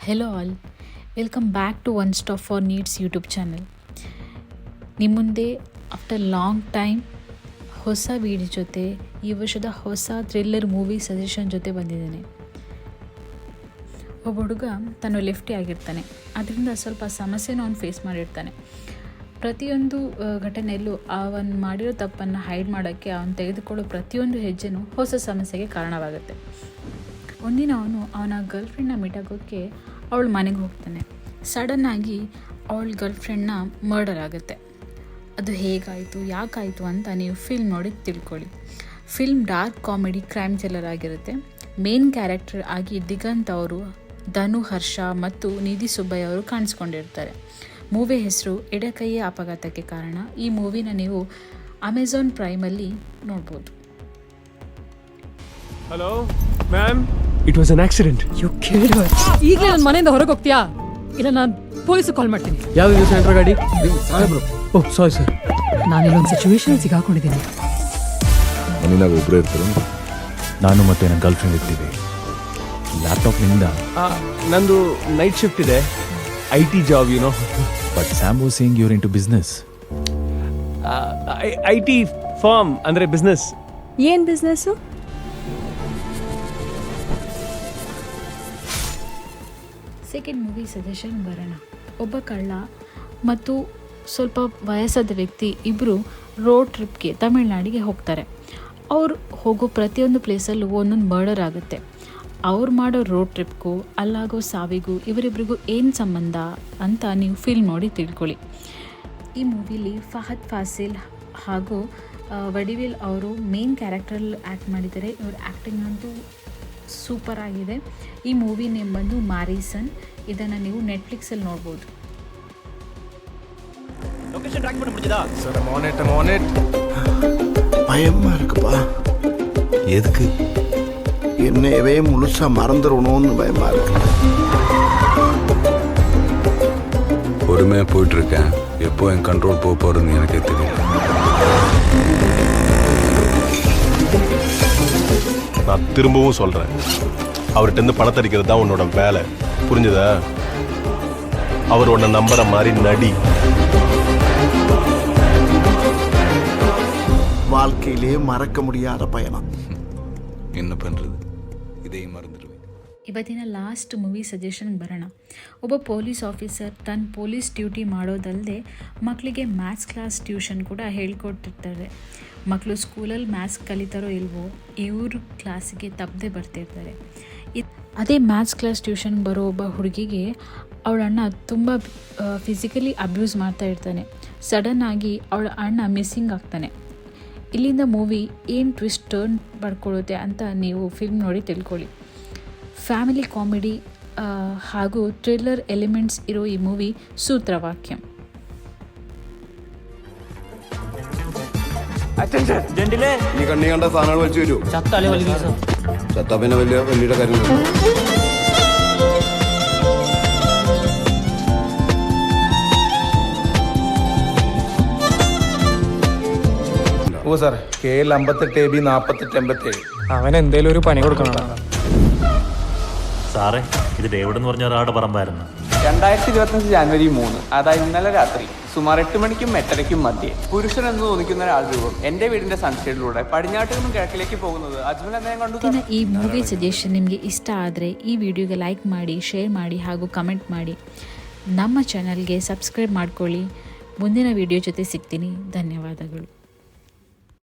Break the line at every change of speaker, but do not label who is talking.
Hello all, welcome back to one stop for needs YouTube channel. ನಿಮ್ಮ ಮುಂದೆ after long time ಹೊಸ video ಜೊತೆ ಈ ವರ್ಷದ ಹೊಸ ಥ್ರಿಲ್ಲರ್ ಮೂವಿ ಸಜೆಷನ್ ಜೊತೆ ಬಂದಿದ್ದೇನೆ. ಒಬ್ಬ ಹುಡುಗ ತಾನು ಲೆಫ್ಟಿ ಆಗಿರ್ತಾನೆ. ಅದರಿಂದ ಸ್ವಲ್ಪ ಸಮಸ್ಯೆನೂ ಅವನು ಫೇಸ್ ಮಾಡಿರ್ತಾನೆ. ಪ್ರತಿಯೊಂದು ಘಟನೆಯಲ್ಲೂ ಅವನು ಮಾಡಿರೋ ತಪ್ಪನ್ನು ಹೈಡ್ ಮಾಡೋಕ್ಕೆ ಅವನು ತೆಗೆದುಕೊಳ್ಳೋ ಪ್ರತಿಯೊಂದು ಹೆಜ್ಜೆನೂ ಹೊಸ ಸಮಸ್ಯೆಗೆ ಕಾರಣವಾಗುತ್ತೆ. ಒಂದಿನ ಅವನು ಅವನ ಗರ್ಲ್ಫ್ರೆಂಡ್ನ ಮೀಟ್ ಆಗೋಕ್ಕೆ ಅವಳ ಮನೆಗೆ ಹೋಗ್ತಾನೆ. ಸಡನ್ನಾಗಿ ಅವಳ ಗರ್ಲ್ಫ್ರೆಂಡ್ನ ಮರ್ಡರ್ ಆಗುತ್ತೆ. ಅದು ಹೇಗಾಯಿತು, ಯಾಕಾಯಿತು ಅಂತ ನೀವು ಫಿಲ್ಮ್ ನೋಡಿ ತಿಳ್ಕೊಳ್ಳಿ. Film dark comedy crime thriller ಆಗಿರುತ್ತೆ. ಮೇನ್ ಕ್ಯಾರೆಕ್ಟರ್ ಆಗಿ ದಿಗಂತ್ ಅವರು, ಧನು, ಹರ್ಷ ಮತ್ತು ನಿಧಿ ಸುಬ್ಬಯ್ಯ ಅವರು ಕಾಣಿಸ್ಕೊಂಡಿರ್ತಾರೆ. ಮೂವಿ ಹೆಸರು ಎಡಕೈಯ ಅಪಘಾತಕ್ಕೆ ಕಾರಣ. ಈ ಮೂವಿನ ನೀವು ಅಮೆಝಾನ್ ಪ್ರೈಮಲ್ಲಿ ನೋಡ್ಬೋದು.
Hello ma'am, it was an accident.
You killed her. ಈಗಲೇ ನನ್ನ ಮನೆಯಿಂದ ಹೊರಗೆ ಹೋಗ್ತೀಯಾ ಇಲ್ಲ ನಾನು ಪೊಲೀಸಿಗೆ ಕಾಲ್ ಮಾಡ್ತೀನಿ.
ಯಾವ್ದು ಸೆಂಟ್ರ್ ಗಾಡಿ? ಸಾಹೇಬ್ರು. ಓಹ್ ಸಾರಿ ಸರ್,
ನಾನಿಲ್ಲೊಂದು ಸಿಚುವೇಶನ್ ಸಿಗಾಕೊಂಡಿದ್ದೀನಿ.
ಮನೆಯಾಗ ಒಬ್ಬರೇ ಇರ್ತಾರೆ.
ನಾನು ಮತ್ತೆ ನನ್ನ ಗರ್ಲ್ ಫ್ರೆಂಡ್ ಇರ್ತೀವಿ. ಲ್ಯಾಪ್ಟಾಪ್ನಿಂದ
ನಂದು ನೈಟ್ ಶಿಫ್ಟ್ ಇದೆ, IT job you know.
But Sam was saying your into business.
IT firm ಅಂದರೆ ಬಿಸ್ನೆಸ್.
ಏನು ಬಿಸ್ನೆಸ್ಸು?
ಸೆಕೆಂಡ್ ಮೂವಿ ಸಜೆಷನ್ ಬರೋಣ. ಒಬ್ಬ ಕಳ್ಳ ಮತ್ತು ಸ್ವಲ್ಪ ವಯಸ್ಸಾದ ವ್ಯಕ್ತಿ ಇಬ್ಬರು ರೋಡ್ ಟ್ರಿಪ್ಗೆ ತಮಿಳ್ನಾಡಿಗೆ ಹೋಗ್ತಾರೆ. ಅವ್ರು ಹೋಗೋ ಪ್ರತಿಯೊಂದು ಪ್ಲೇಸಲ್ಲೂ ಒಂದೊಂದು ಮರ್ಡರ್ ಆಗುತ್ತೆ. ಅವ್ರು ಮಾಡೋ ರೋಡ್ ಟ್ರಿಪ್ಗೂ ಅಲ್ಲಾಗೋ ಸಾವಿಗೂ ಇವರಿಬ್ರಿಗೂ ಏನು ಸಂಬಂಧ ಅಂತ ನೀವು ಫಿಲ್ಮ್ ನೋಡಿ ತಿಳ್ಕೊಳ್ಳಿ. ಈ ಮೂವಿಲಿ ಫಹದ್ ಫಾಸಿಲ್ ಹಾಗೂ ವಡಿವೇಲ್ ಅವರು ಮೇನ್ ಕ್ಯಾರೆಕ್ಟ್ರಲ್ಲಿ ಆ್ಯಕ್ಟ್ ಮಾಡಿದ್ದಾರೆ. ಇವ್ರ ಆ್ಯಕ್ಟಿಂಗ್ ಅಂತೂ ಸೂಪರ್ ಆಗಿದೆ. ಈ ಮೂವಿ ನೇಮ್ ಬಂದು ಮಾರಿಸನ್. ಇದನ್ನು ನೀವು ನೆಟ್ಫ್ಲಿಕ್ಸಲ್ಲಿ ನೋಡ್ಬೋದು.
பயமா இருக்குப்பா. எதுக்கு? என்னையவே முழுசா மறந்துடணும்னு பயமா இருக்கு.
பொறுமையா போயிட்டு இருக்கேன். எப்போ என் கண்ட்ரோல் போக போறதுன்னு எனக்கே தெரியல.
நான் திரும்பவும் சொல்கிறேன், அவர்கிட்ட இருந்து பணத்தை அடிக்கிறது தான் உன்னோட வேலை, புரிஞ்சுதா? அவர் உன்னை நம்புற மாதிரி நடி.
வாழ்க்கையிலே மறக்க முடியாத பயணம்.
என்ன பண்றது, இதையும் மறந்துடுவேன்.
ಇವತ್ತಿನ ಲಾಸ್ಟ್ ಮೂವಿ ಸಜೆಷನ್ಗೆ ಬರೋಣ. ಒಬ್ಬ ಪೊಲೀಸ್ ಆಫೀಸರ್ ತನ್ನ ಪೊಲೀಸ್ ಡ್ಯೂಟಿ ಮಾಡೋದಲ್ಲದೆ ಮಕ್ಕಳಿಗೆ ಮ್ಯಾಥ್ಸ್ ಕ್ಲಾಸ್ ಟ್ಯೂಷನ್ ಕೂಡ ಹೇಳ್ಕೊಟ್ಟಿರ್ತಾರೆ. ಮಕ್ಕಳು ಸ್ಕೂಲಲ್ಲಿ ಮ್ಯಾಥ್ಸ್ ಕಲಿತಾರೋ ಇಲ್ವೋ, ಇವರು ಕ್ಲಾಸಿಗೆ ತಪ್ಪದೆ ಬರ್ತಿರ್ತಾರೆ. ಅದೇ ಮ್ಯಾಥ್ಸ್ ಕ್ಲಾಸ್ ಟ್ಯೂಷನ್ಗೆ ಬರೋ ಒಬ್ಬ ಹುಡುಗಿಗೆ ಅವಳ ಅಣ್ಣ ತುಂಬ ಫಿಸಿಕಲಿ ಅಬ್ಯೂಸ್ ಮಾಡ್ತಾ ಇರ್ತಾನೆ. ಸಡನ್ನಾಗಿ ಅವಳ ಅಣ್ಣ ಮಿಸ್ಸಿಂಗ್ ಆಗ್ತಾನೆ. ಇಲ್ಲಿಂದ ಮೂವಿ ಏನು ಟ್ವಿಸ್ಟ್ ಟರ್ನ್ ಪಡ್ಕೊಳ್ಳುತ್ತೆ ಅಂತ ನೀವು ಫಿಲ್ಮ್ ನೋಡಿ ತಿಳ್ಕೊಳ್ಳಿ. ಫ್ಯಾಮಿಲಿ ಕಾಮಿಡಿ ಹಾಗೂ ಥ್ರಿಲ್ಲರ್ ಎಲಿಮೆಂಟ್ಸ್ ಇರೋ ಈ ಮೂವಿ സൂത്രവാക്യം.
നീ കണ്ണി കണ്ട സാധനങ്ങൾ വലിച്ചു വരൂ. ചത്താ പിന്നെ വലിയ കാര്യം.
ഓ സാർ, KL 58 AB 48 87.
അവൻ എന്തേലും ഒരു പണി കൊടുക്കണം
സാറേ. ഇത് ഡേവിഡ് എന്ന് പറഞ്ഞ ഒരാളുടെ പറമ്പായിരുന്നു.
2025 ജാനുവരി 3, അതായത് ഇന്നലെ രാത്രി സുമാർ 8 മണിക്കും 8:30ക്കും മധ്യേ പുരുഷൻ എന്ന് തോന്നിക്കുന്ന ഒരാൾ രൂപം എൻ്റെ വീടിന്റെ സൺസൈഡിലൂടെ പടിഞ്ഞാട്ട് നിന്നും കിഴക്കിലേക്ക് പോകുന്നത് അജ്മൽ എന്നെ കണ്ടു.
ಈ ಮೂವಿ ಸಜೆಷನ್ ನಿಮಗೆ ಇಷ್ಟ ಆದರೆ ಈ ವಿಡಿಯೋಗೆ ಲೈಕ್ ಮಾಡಿ, ಶೇರ್ ಮಾಡಿ ಹಾಗೂ ಕಮೆಂಟ್ ಮಾಡಿ. ನಮ್ಮ ಚಾನಲ್ಗೆ ಸಬ್ಸ್ಕ್ರೈಬ್ ಮಾಡ್ಕೊಳ್ಳಿ. ಮುಂದಿನ ವಿಡಿಯೋ ಜೊತೆ ಸಿಗ್ತೀನಿ. ಧನ್ಯವಾದಗಳು.